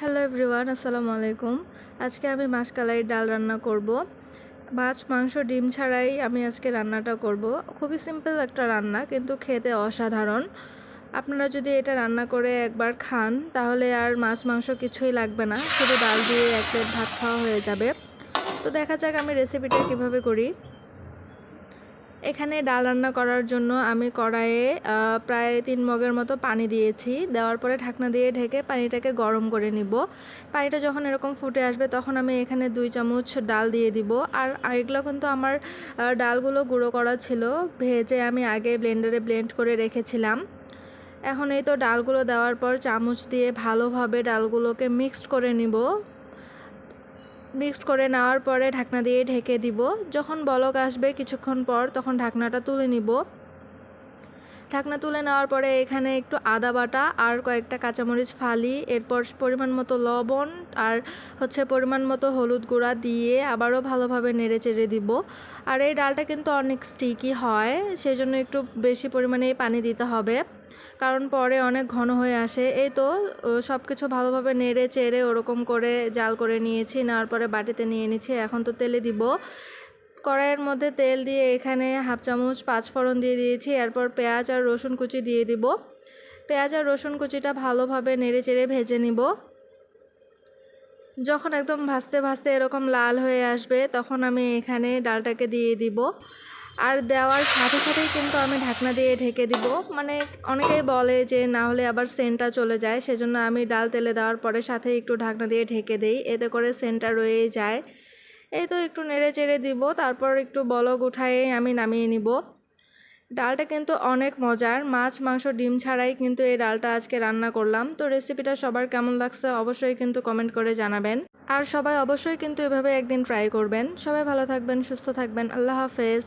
Hello everyone, আসসালামু আলাইকুম। আজকে আমি মাসকালাই ডাল রান্না করব। মাছ, মাংস, ডিম ছাড়াই আমি আজকে রান্নাটা করব। খুবই সিম্পল একটা রান্না, কিন্তু খেতে অসাধারণ। আপনারা যদি এটা রান্না করে একবার খান তাহলে আর মাছ মাংস কিছুই লাগবে না, শুধু ডাল দিয়ে এক প্লেট ভাত খাওয়া হয়ে যাবে। তো দেখা যাক আমি রেসিপিটা কিভাবে করি। এখানে ডাল রান্না করার জন্য আমি কড়াইয়ে প্রায় 3 মগের মতো পানি দিয়েছি। দেওয়ার পরে ঢাকনা দিয়ে ঢেকে পানিটাকে গরম করে নিব। পানিটা যখন এরকম ফুটে আসবে তখন আমি এখানে 2 চামচ ডাল দিয়ে দিব। আর এগুলো কিন্তু আমার ডালগুলো গুঁড়ো করা ছিল, ভেজে আমি আগে ব্লেন্ডারে ব্লেন্ড করে রেখেছিলাম। এখন এই তো ডালগুলো দেওয়ার পর চামচ দিয়ে ভালোভাবে ডালগুলোকে মিক্সড করে নিব। মিক্সড করে নেওয়ার পরে ঢাকনা দিয়ে ঢেকে দিব। যখন বলক আসবে কিছুক্ষণ পর তখন ঢাকনাটা তুলে নিব। ঢাকনা তুলে নেওয়ার পরে এখানে একটু আদা বাটা আর কয়েকটা কাঁচামরিচ ফালি, এরপর পরিমাণ মতো লবণ আর পরিমাণ মতো হলুদ গুঁড়া দিয়ে আবারও ভালোভাবে নেড়ে চেড়ে দিব। আর এই ডালটা কিন্তু অনেক স্টিকি হয়, সেজন্য একটু বেশি পরিমাণেই পানি দিতে হবে, কারণ পরে অনেক ঘন হয়ে আসে। এই তো সব কিছু ভালোভাবে নেড়ে চেড়ে ওরকম করে জাল করে নিয়েছি। নেওয়ার পরে বাটিতে নিয়ে নিচ্ছি। এখন তো তেলে দিব। কড়াইয়ের মধ্যে তেল দিয়ে এখানে হাফ চামচ পাঁচফোড়ন দিয়ে দিয়েছি। এরপর পেঁয়াজ আর রসুন কুচি দিয়ে দিব। পেঁয়াজ আর রসুন কুচিটা ভালোভাবে নেড়ে চেড়ে ভেজে নিব। যখন একদম ভাজতে ভাজতে এরকম লাল হয়ে আসবে তখন আমি এখানে ডালটাকে দিয়ে দিব। আর দেওয়ার সাথে সাথেই কিন্তু আমি ঢাকনা দিয়ে ঢেকে দিব। মানে অনেকেই বলে যে না হলে আবার সেন্টটা চলে যায়, সেজন্য আমি ডাল তেলে দেওয়ার পরে সাথে একটু ঢাকনা দিয়ে ঢেকে দেই, এতে করে সেন্টটা রয়েই যায়। এই তো একটু নেড়ে চেড়ে দিব, তারপর একটু বলক উঠায়ে আমি নামিয়ে নিব। ডালটা কিন্তু অনেক মজার, মাছ মাংস ডিম ছাড়াই কিন্তু এই ডালটা আজকে রান্না করলাম। তো রেসিপিটা সবার কেমন লাগছে অবশ্যই কিন্তু কমেন্ট করে জানাবেন। আর সবাই অবশ্যই কিন্তু এভাবে একদিন ট্রাই করবেন। সবাই ভালো থাকবেন, সুস্থ থাকবেন। আল্লাহ হাফেজ।